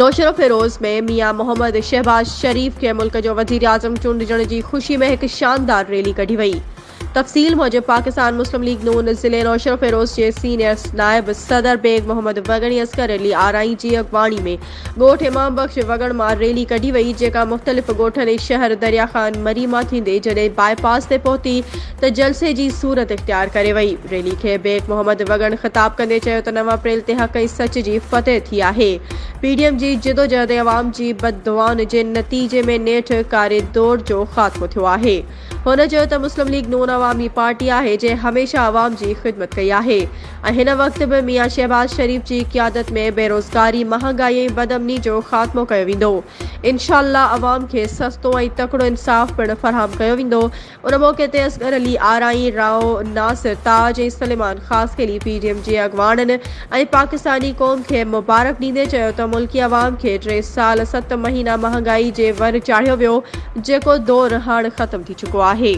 नौशरो फिरोज में मियां मोहम्मद शहबाज शरीफ के मुल्क जो वजीर आजम चूंडजण की खुशी में एक शानदार रैली कढ़ी वई। तफसील मूजिब पाकिस्तान मुस्लिम लीग नून ज़िले नौशरो फिरोज के सीनियर नायब सदर बेग मोहम्मद वगणी अस्कर अली आराई की अगवानी में गोठ इमाम बख्श वगण मां रैली कढ़ी वई, जेका मुख्तलिफ गोठन शहर दरिया खान मरीमा थींदे जडे बाईपास से पहुती तो जलसे की सूरत इख्तियार करे वई। रैली के बेग मोहम्मद वगण खिताब कंदे चयो तो 9 अप्रैल ते हक सच की फतेह थी है। पीडीएम की जिदोजहद अवाम की बददुआउन के नतीजे में नेठ कारे दौर जो खात्मो थियो है। हुन चयो तो मुस्लिम लीग नून अवामी पार्टी है जे हमेशा अवाम की खिदमत कई है। इन वक्त भी मियां शहबाज शरीफ की क़ियादत में बेरोजगारी, महंगाई, बदअमनी जो खात्मो कयो वेंदो। इंशाअल्लाह अवाम के सस्तो और तकड़ो इंसाफ पिण फराहम कयो वेंदो। उन मौके ते असगर अली आराई, राव नासिर ताज और सलेमान खास के लिए पीडीएम के अगवानन और पाकिस्तानी कौम के मुबारक दींदे चयो तो मुल्की अवाम के 3 साल 7 महीना महंगाई के वर चाढ़ियो वियो, जेको दौर हाणे खत्म थी चुको है।